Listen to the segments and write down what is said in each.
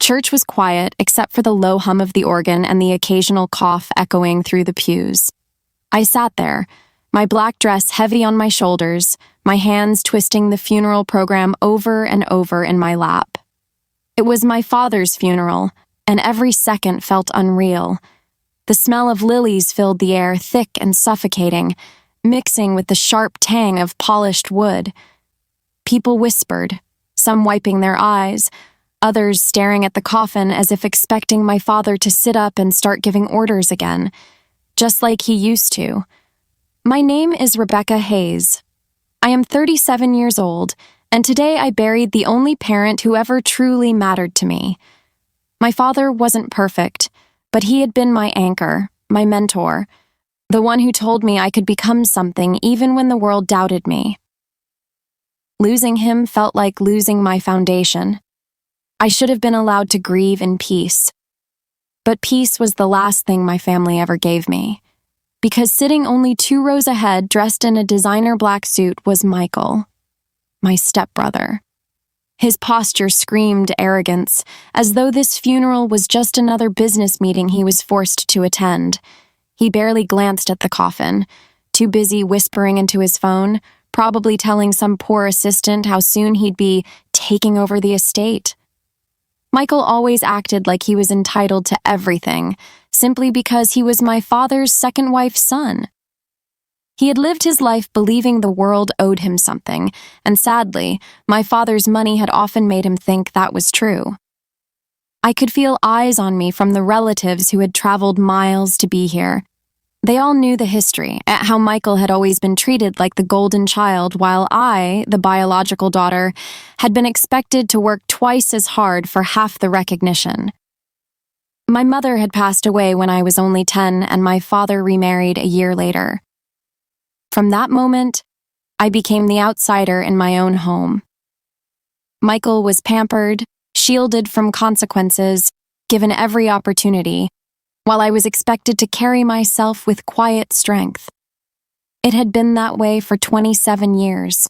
church was quiet except for the low hum of the organ and the occasional cough echoing through the pews. I sat there, my black dress heavy on my shoulders, my hands twisting the funeral program over and over in my lap. It was my father's funeral, and every second felt unreal. The smell of lilies filled the air, thick and suffocating, mixing with the sharp tang of polished wood. People whispered, some wiping their eyes, others staring at the coffin as if expecting my father to sit up and start giving orders again, just like he used to. My name is Rebecca Hayes. I am 37 years old, and today I buried the only parent who ever truly mattered to me. My father wasn't perfect, but he had been my anchor, my mentor, the one who told me I could become something even when the world doubted me. Losing him felt like losing my foundation. I should have been allowed to grieve in peace. But peace was the last thing my family ever gave me, because sitting only 2 rows ahead, dressed in a designer black suit, was Michael, my stepbrother. His posture screamed arrogance, as though this funeral was just another business meeting he was forced to attend. He barely glanced at the coffin, too busy whispering into his phone, probably telling some poor assistant how soon he'd be taking over the estate. Michael always acted like he was entitled to everything, simply because he was my father's second wife's son. He had lived his life believing the world owed him something, and sadly, my father's money had often made him think that was true. I could feel eyes on me from the relatives who had traveled miles to be here. They all knew the history, at how Michael had always been treated like the golden child, while I, the biological daughter, had been expected to work twice as hard for half the recognition. My mother had passed away when I was only 10, and my father remarried a year later. From that moment, I became the outsider in my own home. Michael was pampered, shielded from consequences, given every opportunity, while I was expected to carry myself with quiet strength. It had been that way for 27 years.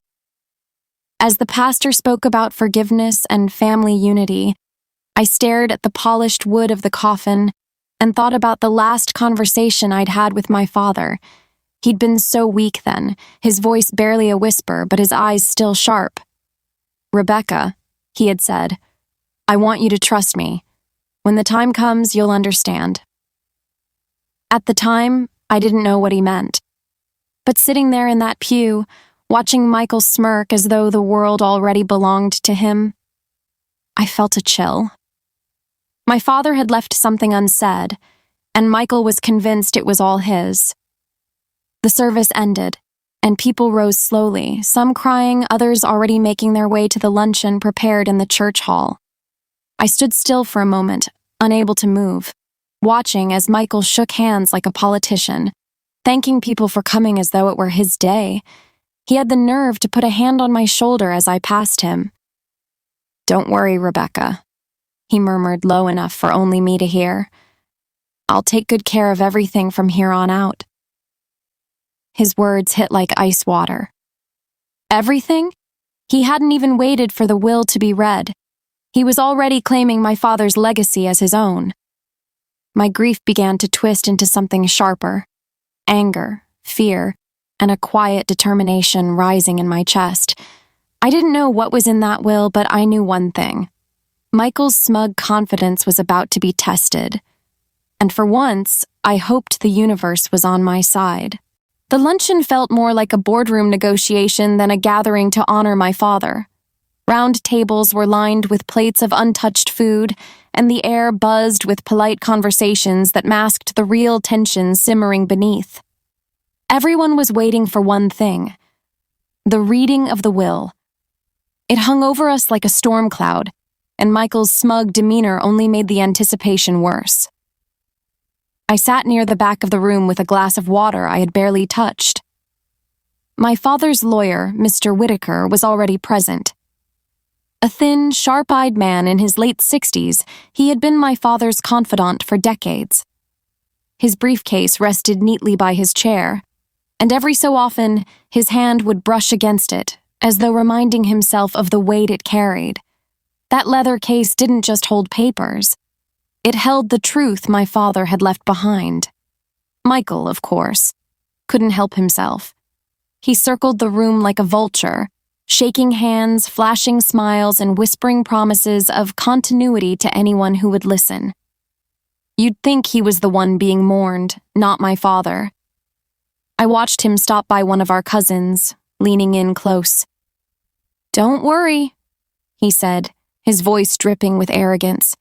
As the pastor spoke about forgiveness and family unity, I stared at the polished wood of the coffin and thought about the last conversation I'd had with my father. He'd been so weak then, his voice barely a whisper, but his eyes still sharp. "Rebecca," he had said, "I want you to trust me. When the time comes, you'll understand." At the time, I didn't know what he meant. But sitting there in that pew, watching Michael smirk as though the world already belonged to him, I felt a chill. My father had left something unsaid, and Michael was convinced it was all his. The service ended, and people rose slowly, some crying, others already making their way to the luncheon prepared in the church hall. I stood still for a moment, unable to move, watching as Michael shook hands like a politician, thanking people for coming as though it were his day. He had the nerve to put a hand on my shoulder as I passed him. "Don't worry, Rebecca," he murmured low enough for only me to hear. "I'll take good care of everything from here on out." His words hit like ice water. Everything? He hadn't even waited for the will to be read. He was already claiming my father's legacy as his own. My grief began to twist into something sharper. Anger, fear, and a quiet determination rising in my chest. I didn't know what was in that will, but I knew one thing. Michael's smug confidence was about to be tested. And for once, I hoped the universe was on my side. The luncheon felt more like a boardroom negotiation than a gathering to honor my father. Round tables were lined with plates of untouched food, and the air buzzed with polite conversations that masked the real tension simmering beneath. Everyone was waiting for one thing: the reading of the will. It hung over us like a storm cloud, and Michael's smug demeanor only made the anticipation worse. I sat near the back of the room with a glass of water I had barely touched. My father's lawyer, Mr. Whitaker, was already present. A thin, sharp-eyed man in his late 60s, he had been my father's confidant for decades. His briefcase rested neatly by his chair, and every so often his hand would brush against it, as though reminding himself of the weight it carried. That leather case didn't just hold papers. It held the truth my father had left behind. Michael, of course, couldn't help himself. He circled the room like a vulture, shaking hands, flashing smiles, and whispering promises of continuity to anyone who would listen. You'd think he was the one being mourned, not my father. I watched him stop by one of our cousins, leaning in close. "Don't worry," he said, his voice dripping with arrogance.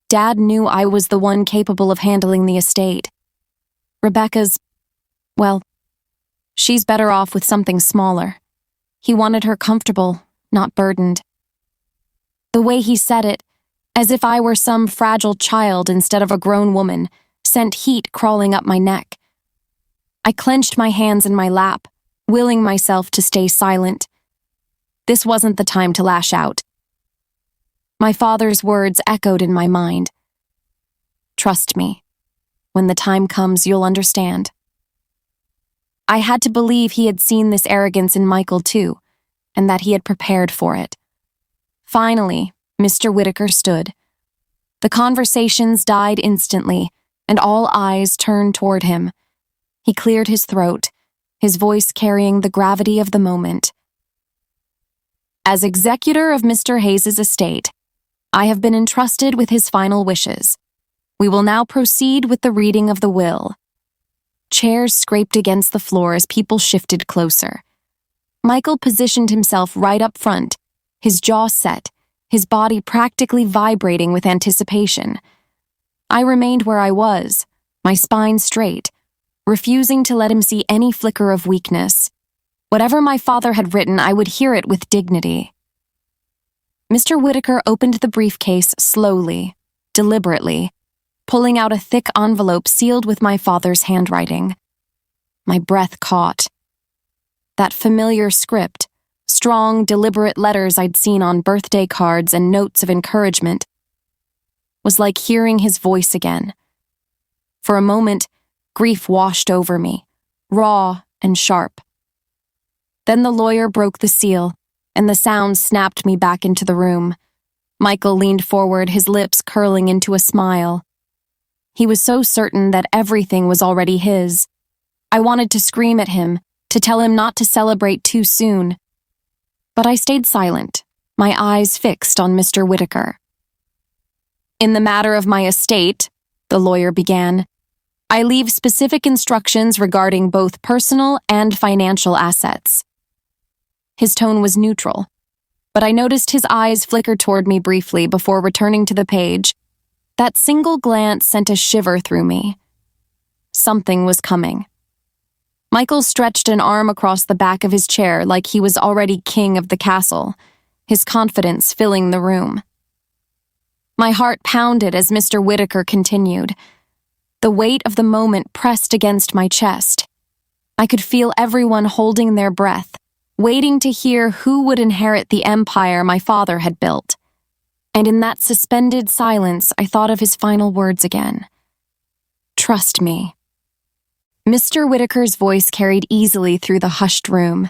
Dad knew I was the one capable of handling the estate. Rebecca's, well, she's better off with something smaller. He wanted her comfortable, not burdened. The way he said it, as if I were some fragile child instead of a grown woman, sent heat crawling up my neck. I clenched my hands in my lap, willing myself to stay silent. This wasn't the time to lash out. My father's words echoed in my mind. "Trust me. When the time comes, you'll understand." I had to believe he had seen this arrogance in Michael too, and that he had prepared for it. Finally, Mr. Whitaker stood. The conversations died instantly, and all eyes turned toward him. He cleared his throat, his voice carrying the gravity of the moment. "As executor of Mr. Hayes's estate, I have been entrusted with his final wishes. We will now proceed with the reading of the will." Chairs scraped against the floor as people shifted closer. Michael positioned himself right up front, his jaw set, his body practically vibrating with anticipation. I remained where I was, my spine straight, refusing to let him see any flicker of weakness. Whatever my father had written, I would hear it with dignity. Mr. Whitaker opened the briefcase slowly, deliberately, pulling out a thick envelope sealed with my father's handwriting. My breath caught. That familiar script, strong, deliberate letters I'd seen on birthday cards and notes of encouragement, was like hearing his voice again. For a moment, grief washed over me, raw and sharp. Then the lawyer broke the seal, and the sound snapped me back into the room. Michael leaned forward, his lips curling into a smile. He was so certain that everything was already his. I wanted to scream at him, to tell him not to celebrate too soon. But I stayed silent, my eyes fixed on Mr. Whitaker. "In the matter of my estate," the lawyer began, "I leave specific instructions regarding both personal and financial assets." His tone was neutral, but I noticed his eyes flicker toward me briefly before returning to the page. That single glance sent a shiver through me. Something was coming. Michael stretched an arm across the back of his chair like he was already king of the castle, his confidence filling the room. My heart pounded as Mr. Whitaker continued. The weight of the moment pressed against my chest. I could feel everyone holding their breath, waiting to hear who would inherit the empire my father had built. And in that suspended silence, I thought of his final words again. "Trust me." Mr. Whitaker's voice carried easily through the hushed room.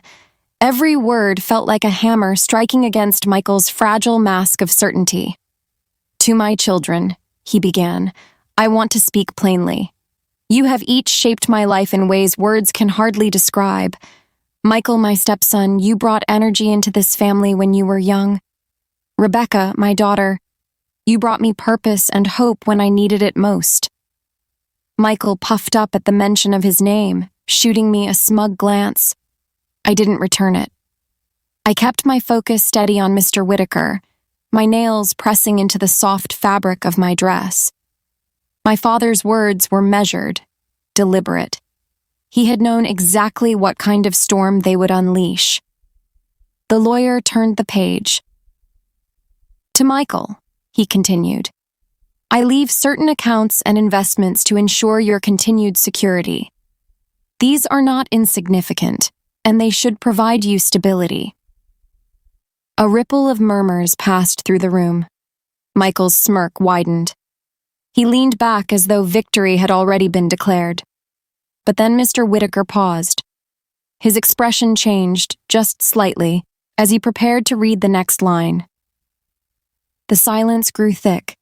Every word felt like a hammer striking against Michael's fragile mask of certainty. "To my children," he began, "I want to speak plainly. You have each shaped my life in ways words can hardly describe. Michael, my stepson, you brought energy into this family when you were young. Rebecca, my daughter, you brought me purpose and hope when I needed it most." Michael puffed up at the mention of his name, shooting me a smug glance. I didn't return it. I kept my focus steady on Mr. Whitaker, my nails pressing into the soft fabric of my dress. My father's words were measured, deliberate. He had known exactly what kind of storm they would unleash. The lawyer turned the page. "To Michael," he continued, "I leave certain accounts and investments to ensure your continued security. These are not insignificant, and they should provide you stability." A ripple of murmurs passed through the room. Michael's smirk widened. He leaned back as though victory had already been declared. But then Mr. Whitaker paused. His expression changed, just slightly, as he prepared to read the next line. The silence grew thick,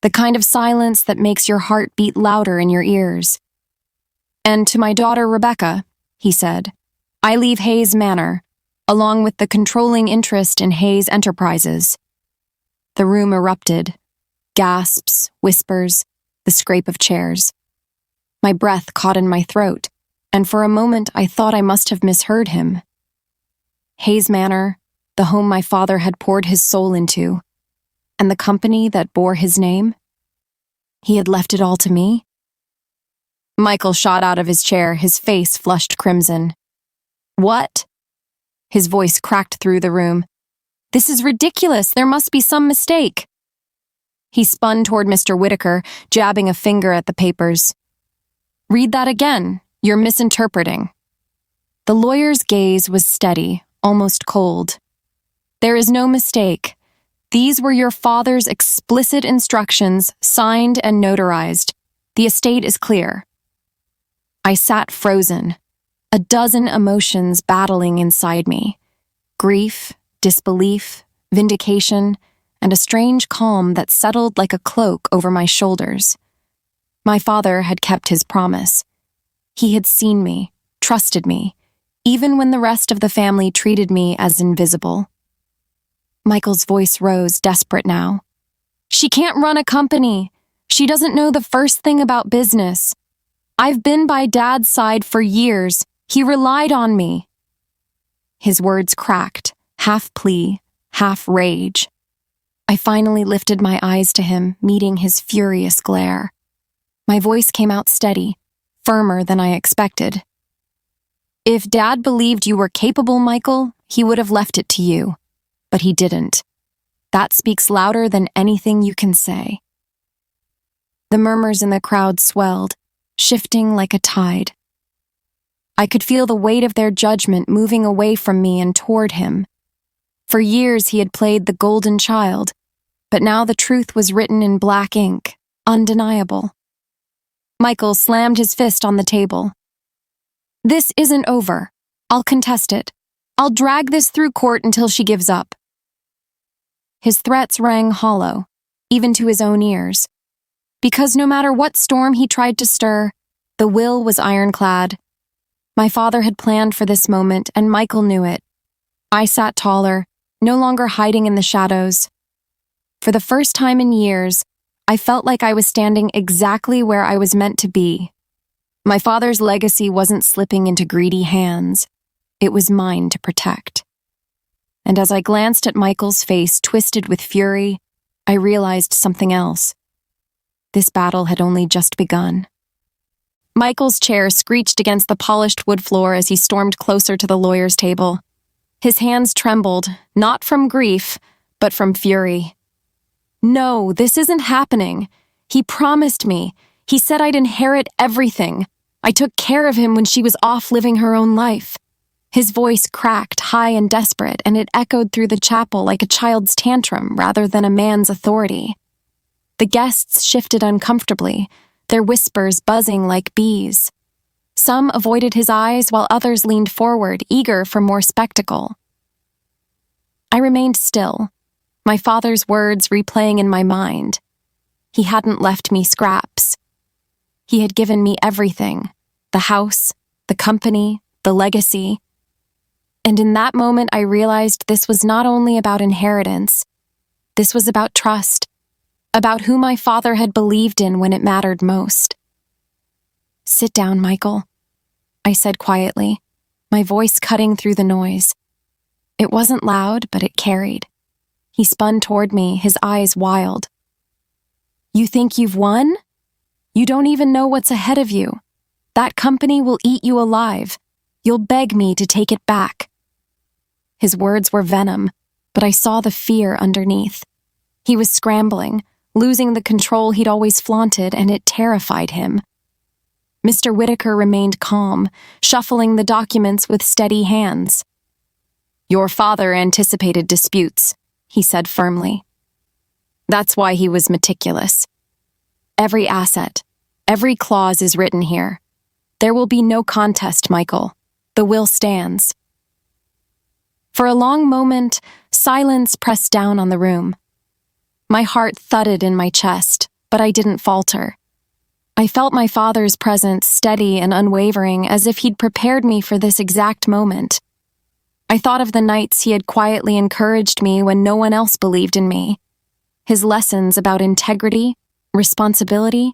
the kind of silence that makes your heart beat louder in your ears. "And to my daughter Rebecca," he said, "I leave Hayes Manor, along with the controlling interest in Hayes Enterprises." The room erupted. Gasps, whispers, the scrape of chairs. My breath caught in my throat, and for a moment I thought I must have misheard him. Hayes Manor, the home my father had poured his soul into, and the company that bore his name? He had left it all to me? Michael shot out of his chair, his face flushed crimson. "What?" His voice cracked through the room. "This is ridiculous. There must be some mistake." He spun toward Mr. Whitaker, jabbing a finger at the papers. "Read that again. You're misinterpreting." The lawyer's gaze was steady, almost cold. "There is no mistake. These were your father's explicit instructions, signed and notarized. The estate is clear." I sat frozen, a dozen emotions battling inside me. Grief, disbelief, vindication, and a strange calm that settled like a cloak over my shoulders. My father had kept his promise. He had seen me, trusted me, even when the rest of the family treated me as invisible. Michael's voice rose, desperate now. "She can't run a company. She doesn't know the first thing about business. I've been by Dad's side for years. He relied on me." His words cracked, half plea, half rage. I finally lifted my eyes to him, meeting his furious glare. My voice came out steady, firmer than I expected. "If Dad believed you were capable, Michael, he would have left it to you. But he didn't. That speaks louder than anything you can say." The murmurs in the crowd swelled, shifting like a tide. I could feel the weight of their judgment moving away from me and toward him. For years he had played the golden child, but now the truth was written in black ink, undeniable. Michael slammed his fist on the table. "This isn't over. I'll contest it. I'll drag this through court until she gives up." His threats rang hollow, even to his own ears. Because no matter what storm he tried to stir, the will was ironclad. My father had planned for this moment, and Michael knew it. I sat taller, no longer hiding in the shadows. For the first time in years, I felt like I was standing exactly where I was meant to be. My father's legacy wasn't slipping into greedy hands. It was mine to protect. And as I glanced at Michael's face twisted with fury, I realized something else. This battle had only just begun. Michael's chair screeched against the polished wood floor as he stormed closer to the lawyer's table. His hands trembled, not from grief, but from fury. "No, this isn't happening. He promised me. He said I'd inherit everything. I took care of him when she was off living her own life." His voice cracked, high and desperate, and it echoed through the chapel like a child's tantrum rather than a man's authority. The guests shifted uncomfortably, their whispers buzzing like bees. Some avoided his eyes while others leaned forward, eager for more spectacle. I remained still, my father's words replaying in my mind. He hadn't left me scraps. He had given me everything, the house, the company, the legacy. And in that moment I realized this was not only about inheritance. This was about trust, about who my father had believed in when it mattered most. "Sit down, Michael," I said quietly, my voice cutting through the noise. It wasn't loud, but it carried. He spun toward me, his eyes wild. "You think you've won? You don't even know what's ahead of you. That company will eat you alive. You'll beg me to take it back." His words were venom, but I saw the fear underneath. He was scrambling, losing the control he'd always flaunted, and it terrified him. Mr. Whitaker remained calm, shuffling the documents with steady hands. "Your father anticipated disputes," he said firmly. "That's why he was meticulous. Every asset, every clause is written here. There will be no contest, Michael. The will stands." For a long moment, silence pressed down on the room. My heart thudded in my chest, but I didn't falter. I felt my father's presence steady and unwavering, as if he'd prepared me for this exact moment. I thought of the nights he had quietly encouraged me when no one else believed in me. His lessons about integrity, responsibility,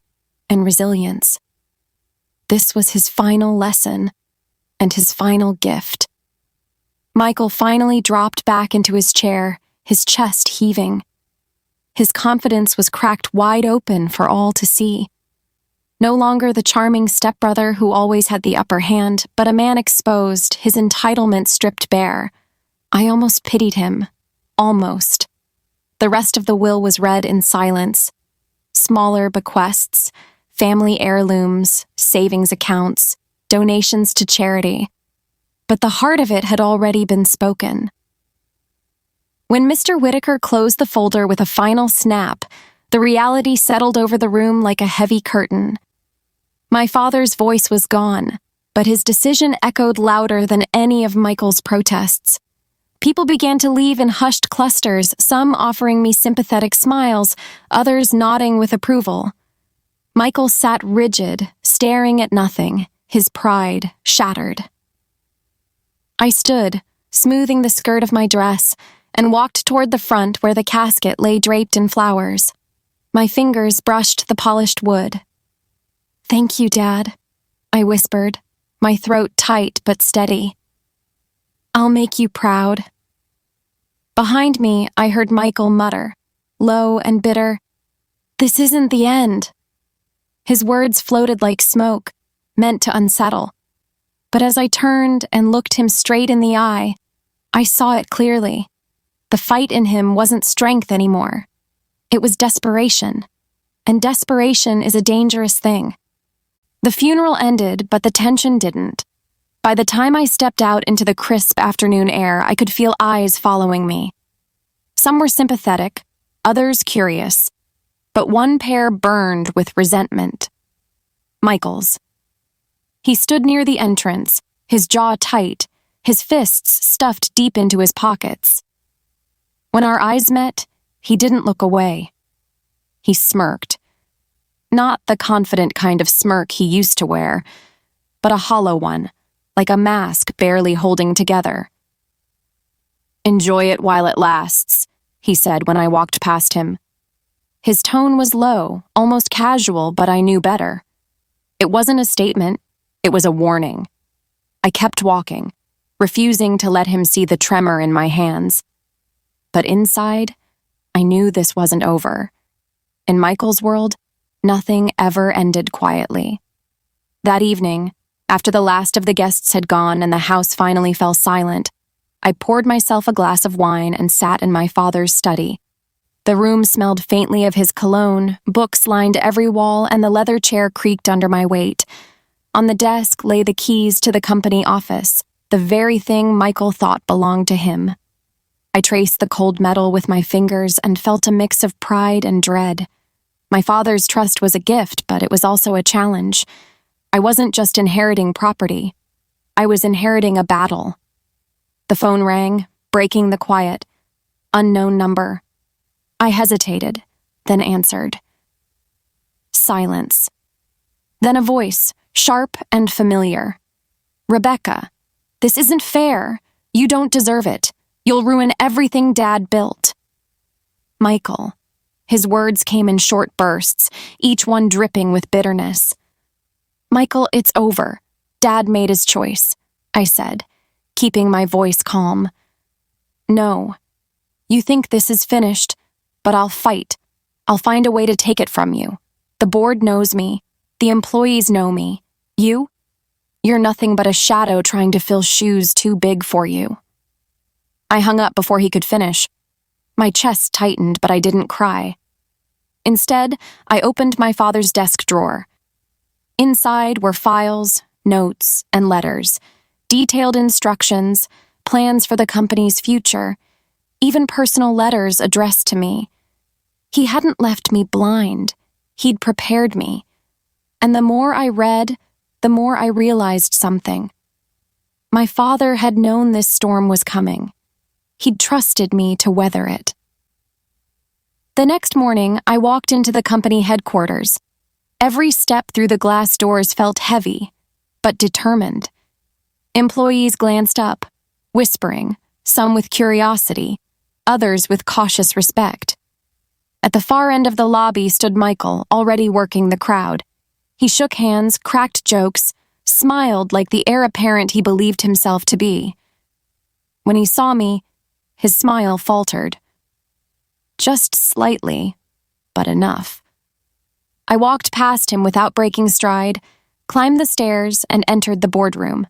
and resilience. This was his final lesson, and his final gift. Michael finally dropped back into his chair, his chest heaving. His confidence was cracked wide open for all to see. No longer the charming stepbrother who always had the upper hand, but a man exposed, his entitlement stripped bare. I almost pitied him. Almost. The rest of the will was read in silence. Smaller bequests, family heirlooms, savings accounts, donations to charity. But the heart of it had already been spoken. When Mr. Whitaker closed the folder with a final snap, the reality settled over the room like a heavy curtain. My father's voice was gone, but his decision echoed louder than any of Michael's protests. People began to leave in hushed clusters, some offering me sympathetic smiles, others nodding with approval. Michael sat rigid, staring at nothing, his pride shattered. I stood, smoothing the skirt of my dress, and walked toward the front where the casket lay draped in flowers. My fingers brushed the polished wood. "Thank you, Dad," I whispered, my throat tight but steady. "I'll make you proud." Behind me, I heard Michael mutter, low and bitter, "This isn't the end." His words floated like smoke, meant to unsettle. But as I turned and looked him straight in the eye, I saw it clearly. The fight in him wasn't strength anymore. It was desperation. And desperation is a dangerous thing. The funeral ended, but the tension didn't. By the time I stepped out into the crisp afternoon air, I could feel eyes following me. Some were sympathetic, others curious, but one pair burned with resentment. Michael's. He stood near the entrance, his jaw tight, his fists stuffed deep into his pockets. When our eyes met, he didn't look away. He smirked. Not the confident kind of smirk he used to wear, but a hollow one, like a mask barely holding together. "Enjoy it while it lasts," he said when I walked past him. His tone was low, almost casual, but I knew better. It wasn't a statement, it was a warning. I kept walking, refusing to let him see the tremor in my hands. But inside, I knew this wasn't over. In Michael's world, nothing ever ended quietly. That evening, after the last of the guests had gone and the house finally fell silent, I poured myself a glass of wine and sat in my father's study. The room smelled faintly of his cologne, books lined every wall, and the leather chair creaked under my weight. On the desk lay the keys to the company office, the very thing Michael thought belonged to him. I traced the cold metal with my fingers and felt a mix of pride and dread. My father's trust was a gift, but it was also a challenge. I wasn't just inheriting property. I was inheriting a battle. The phone rang, breaking the quiet. Unknown number. I hesitated, then answered. Silence. Then a voice, sharp and familiar. "Rebecca, this isn't fair. You don't deserve it. You'll ruin everything Dad built." Michael. His words came in short bursts, each one dripping with bitterness. "Michael, it's over. Dad made his choice," I said, keeping my voice calm. "No. You think this is finished, but I'll fight. I'll find a way to take it from you. The board knows me. The employees know me. You're nothing but a shadow trying to fill shoes too big for you." I hung up before he could finish. My chest tightened, but I didn't cry. Instead, I opened my father's desk drawer. Inside were files, notes, and letters, detailed instructions, plans for the company's future, even personal letters addressed to me. He hadn't left me blind. He'd prepared me. And the more I read, the more I realized something. My father had known this storm was coming. He'd trusted me to weather it. The next morning, I walked into the company headquarters. Every step through the glass doors felt heavy, but determined. Employees glanced up, whispering, some with curiosity, others with cautious respect. At the far end of the lobby stood Michael, already working the crowd. He shook hands, cracked jokes, smiled like the heir apparent he believed himself to be. When he saw me, his smile faltered. Just slightly, but enough. I walked past him without breaking stride, climbed the stairs, and entered the boardroom.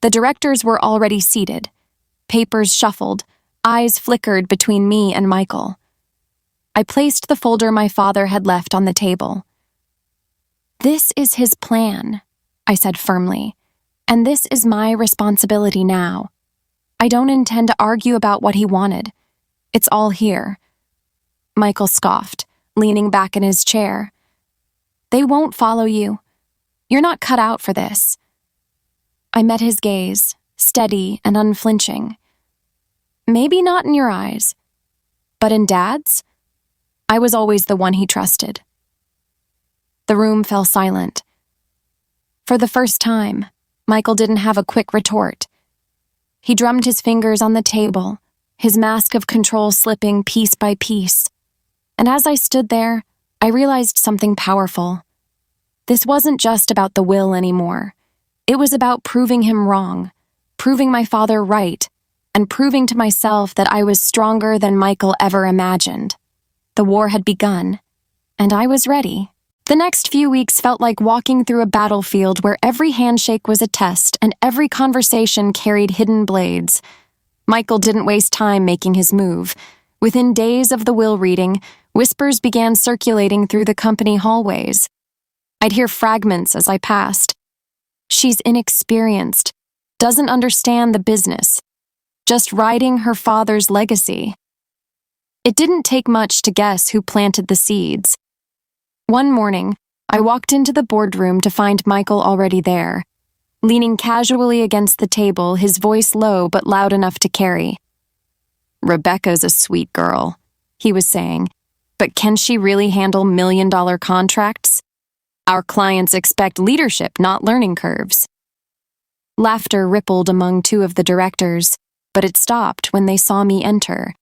The directors were already seated. Papers shuffled, eyes flickered between me and Michael. I placed the folder my father had left on the table. "This is his plan," I said firmly, "and this is my responsibility now. I don't intend to argue about what he wanted. It's all here." Michael scoffed, leaning back in his chair. "They won't follow you. You're not cut out for this." I met his gaze, steady and unflinching. "Maybe not in your eyes, but in Dad's?" I was always the one he trusted. The room fell silent. For the first time, Michael didn't have a quick retort. He drummed his fingers on the table, his mask of control slipping piece by piece. And as I stood there, I realized something powerful. This wasn't just about the will anymore. It was about proving him wrong, proving my father right, and proving to myself that I was stronger than Michael ever imagined. The war had begun, and I was ready. The next few weeks felt like walking through a battlefield where every handshake was a test and every conversation carried hidden blades. Michael didn't waste time making his move. Within days of the will reading, whispers began circulating through the company hallways. I'd hear fragments as I passed. "She's inexperienced, doesn't understand the business, just riding her father's legacy." It didn't take much to guess who planted the seeds. One morning, I walked into the boardroom to find Michael already there, leaning casually against the table, his voice low but loud enough to carry. "Rebecca's a sweet girl," he was saying, "but can she really handle million-dollar contracts? Our clients expect leadership, not learning curves." Laughter rippled among two of the directors, but it stopped when they saw me enter.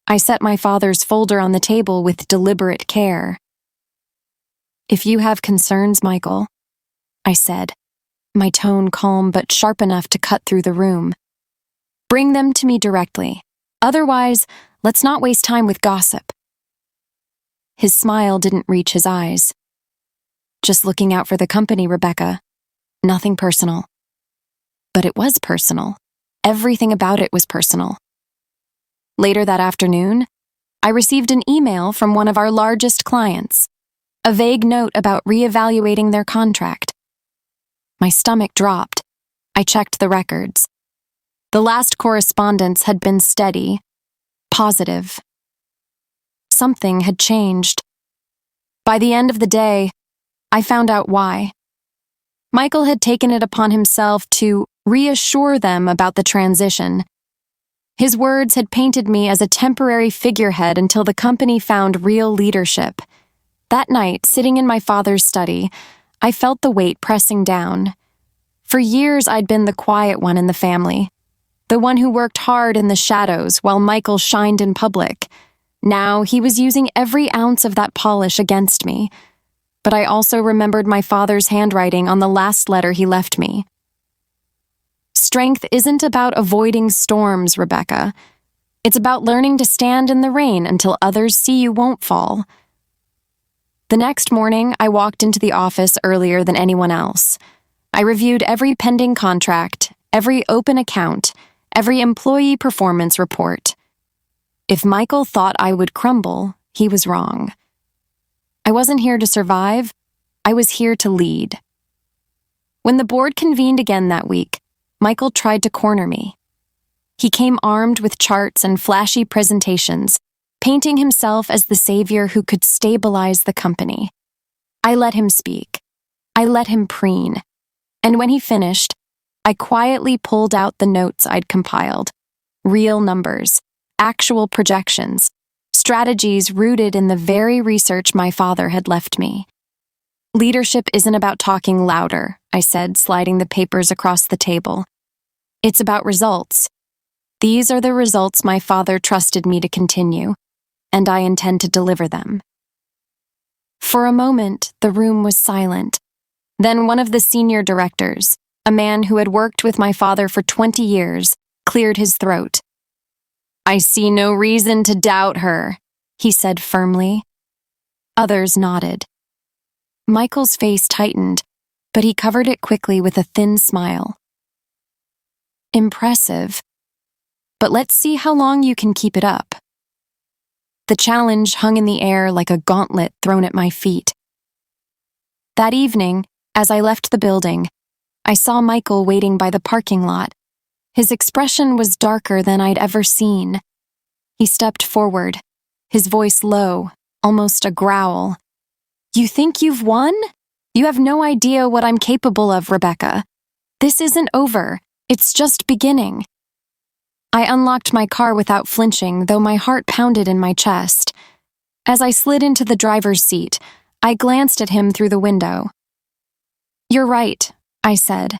I set my father's folder on the table with deliberate care. "If you have concerns, Michael," I said, my tone calm but sharp enough to cut through the room, "bring them to me directly. Otherwise, let's not waste time with gossip." His smile didn't reach his eyes. "Just looking out for the company, Rebecca. Nothing personal." But it was personal. Everything about it was personal. Later that afternoon, I received an email from one of our largest clients, a vague note about reevaluating their contract. My stomach dropped. I checked the records. The last correspondence had been steady, positive. Something had changed. By the end of the day, I found out why. Michael had taken it upon himself to reassure them about the transition. His words had painted me as a temporary figurehead until the company found real leadership. That night, sitting in my father's study, I felt the weight pressing down. For years, I'd been the quiet one in the family, the one who worked hard in the shadows while Michael shined in public. Now, he was using every ounce of that polish against me. But I also remembered my father's handwriting on the last letter he left me. "Strength isn't about avoiding storms, Rebecca. It's about learning to stand in the rain until others see you won't fall." The next morning, I walked into the office earlier than anyone else. I reviewed every pending contract, every open account, every employee performance report. If Michael thought I would crumble, he was wrong. I wasn't here to survive. I was here to lead. When the board convened again that week, Michael tried to corner me. He came armed with charts and flashy presentations, painting himself as the savior who could stabilize the company. I let him speak. I let him preen. And when he finished, I quietly pulled out the notes I'd compiled. Real numbers, actual projections, strategies rooted in the very research my father had left me. Leadership isn't about talking louder, I said, sliding the papers across the table. It's about results. These are the results my father trusted me to continue, and I intend to deliver them. For a moment, the room was silent. Then one of the senior directors, a man who had worked with my father for 20 years, cleared his throat. "I see no reason to doubt her," he said firmly. Others nodded. Michael's face tightened, but he covered it quickly with a thin smile. "Impressive. But let's see how long you can keep it up." The challenge hung in the air like a gauntlet thrown at my feet. That evening, as I left the building, I saw Michael waiting by the parking lot. His expression was darker than I'd ever seen. He stepped forward, his voice low, almost a growl. "You think you've won? You have no idea what I'm capable of, Rebecca. This isn't over. It's just beginning." I unlocked my car without flinching, though my heart pounded in my chest. As I slid into the driver's seat, I glanced at him through the window. "You're right," I said.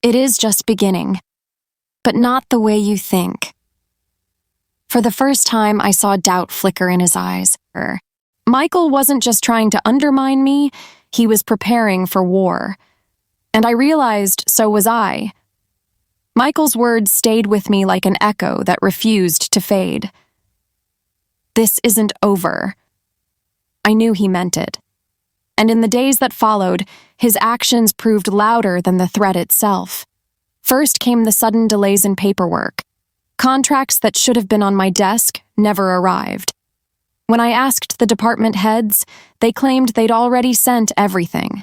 "It is just beginning, but not the way you think." For the first time, I saw doubt flicker in his eyes. Michael wasn't just trying to undermine me, he was preparing for war. And I realized so was I. Michael's words stayed with me like an echo that refused to fade. "This isn't over." I knew he meant it. And in the days that followed, his actions proved louder than the threat itself. First came the sudden delays in paperwork. Contracts that should have been on my desk never arrived. When I asked the department heads, they claimed they'd already sent everything.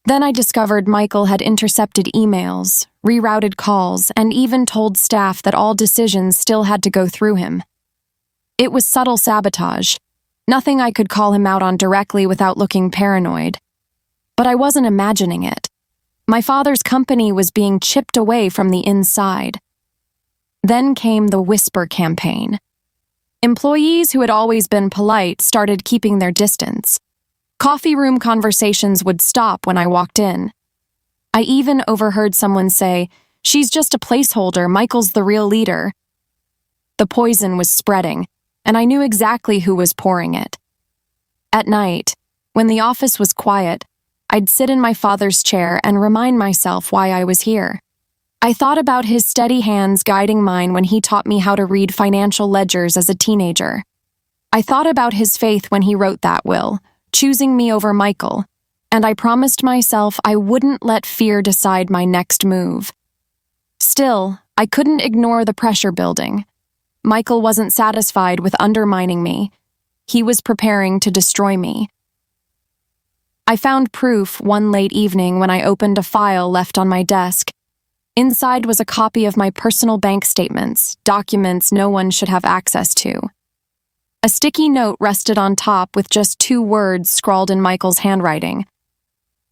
Then I discovered Michael had intercepted emails, rerouted calls, and even told staff that all decisions still had to go through him. It was subtle sabotage, nothing I could call him out on directly without looking paranoid. But I wasn't imagining it. My father's company was being chipped away from the inside. Then came the whisper campaign. Employees who had always been polite started keeping their distance. Coffee room conversations would stop when I walked in. I even overheard someone say, "She's just a placeholder, Michael's the real leader." The poison was spreading, and I knew exactly who was pouring it. At night, when the office was quiet, I'd sit in my father's chair and remind myself why I was here. I thought about his steady hands guiding mine when he taught me how to read financial ledgers as a teenager. I thought about his faith when he wrote that will, choosing me over Michael, and I promised myself I wouldn't let fear decide my next move. Still, I couldn't ignore the pressure building. Michael wasn't satisfied with undermining me. He was preparing to destroy me. I found proof one late evening when I opened a file left on my desk. Inside was a copy of my personal bank statements, documents no one should have access to. A sticky note rested on top with just 2 words scrawled in Michael's handwriting.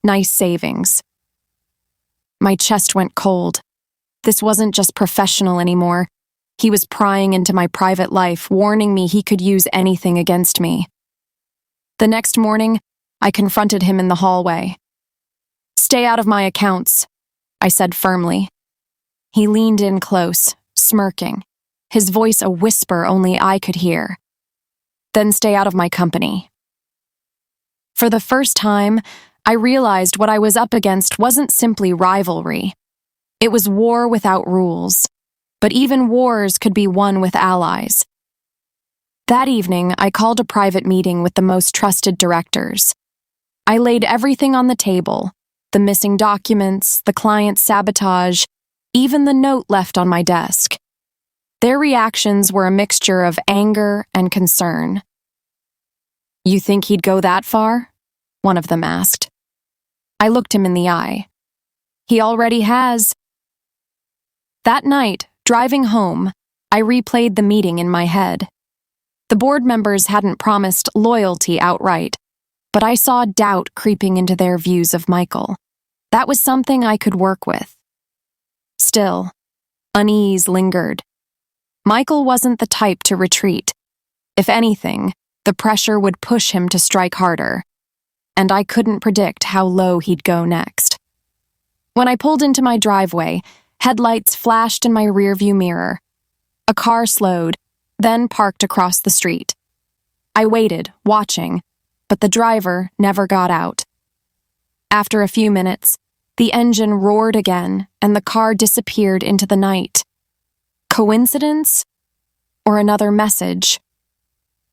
"Nice savings." My chest went cold. This wasn't just professional anymore. He was prying into my private life, warning me he could use anything against me. The next morning, I confronted him in the hallway. "Stay out of my accounts," I said firmly. He leaned in close, smirking, his voice a whisper only I could hear. "Then stay out of my company." For the first time, I realized what I was up against wasn't simply rivalry. It was war without rules, but even wars could be won with allies. That evening, I called a private meeting with the most trusted directors. I laid everything on the table, the missing documents, the client's sabotage, even the note left on my desk. Their reactions were a mixture of anger and concern. "You think he'd go that far?" one of them asked. I looked him in the eye. "He already has." That night, driving home, I replayed the meeting in my head. The board members hadn't promised loyalty outright, but I saw doubt creeping into their views of Michael. That was something I could work with. Still, unease lingered. Michael wasn't the type to retreat. If anything, the pressure would push him to strike harder, and I couldn't predict how low he'd go next. When I pulled into my driveway, headlights flashed in my rearview mirror. A car slowed, then parked across the street. I waited, watching, but the driver never got out. After a few minutes, the engine roared again, and the car disappeared into the night. Coincidence? Or another message?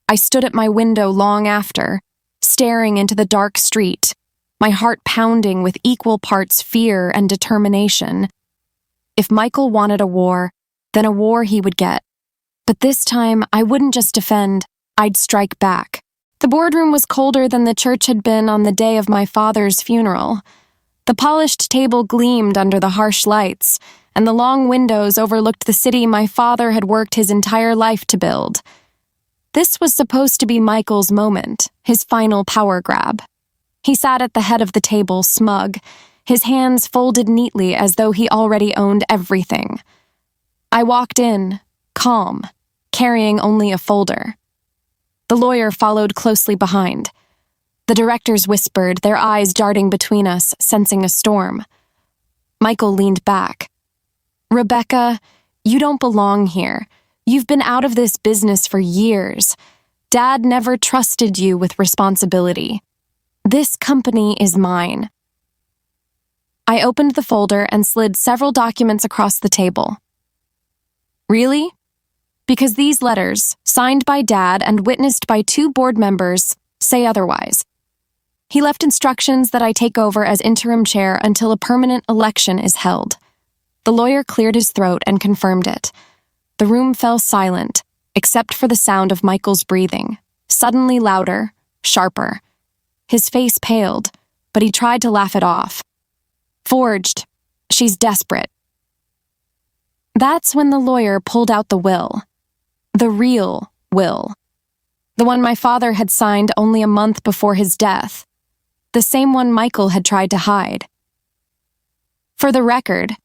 I stood at my window long after, staring into the dark street, my heart pounding with equal parts fear and determination. If Michael wanted a war, then a war he would get. But this time, I wouldn't just defend, I'd strike back. The boardroom was colder than the church had been on the day of my father's funeral. The polished table gleamed under the harsh lights, and the long windows overlooked the city my father had worked his entire life to build. This was supposed to be Michael's moment, his final power grab. He sat at the head of the table, smug, his hands folded neatly as though he already owned everything. I walked in, calm, carrying only a folder. The lawyer followed closely behind. The directors whispered, their eyes darting between us, sensing a storm. Michael leaned back. "Rebecca, you don't belong here. You've been out of this business for years. Dad never trusted you with responsibility. This company is mine." I opened the folder and slid several documents across the table. "Really?" "Because these letters, signed by Dad and witnessed by 2 board members, say otherwise. He left instructions that I take over as interim chair until a permanent election is held." The lawyer cleared his throat and confirmed it. The room fell silent, except for the sound of Michael's breathing, suddenly louder, sharper. His face paled, but he tried to laugh it off. "Forged. She's desperate." That's when the lawyer pulled out the will. The real will. The one my father had signed only a month before his death. The same one Michael had tried to hide. "For the record,"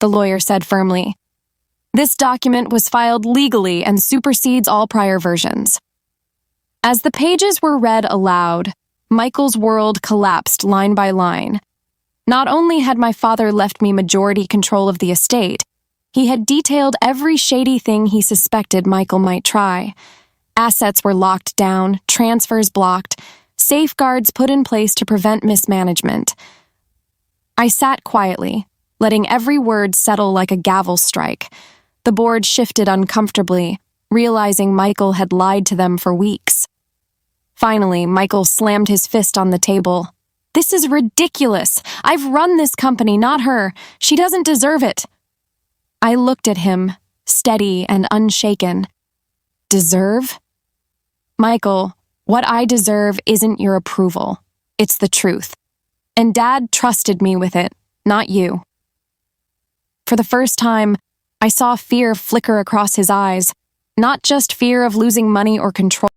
the lawyer said firmly, "this document was filed legally and supersedes all prior versions." As the pages were read aloud, Michael's world collapsed line by line. Not only had my father left me majority control of the estate, he had detailed every shady thing he suspected Michael might try. Assets were locked down, transfers blocked, safeguards put in place to prevent mismanagement. I sat quietly, letting every word settle like a gavel strike. The board shifted uncomfortably, realizing Michael had lied to them for weeks. Finally, Michael slammed his fist on the table. "This is ridiculous. I've run this company, not her. She doesn't deserve it." I looked at him, steady and unshaken. "Deserve?" "Michael, what I deserve isn't your approval. It's the truth. And Dad trusted me with it, not you." For the first time, I saw fear flicker across his eyes, not just fear of losing money or control.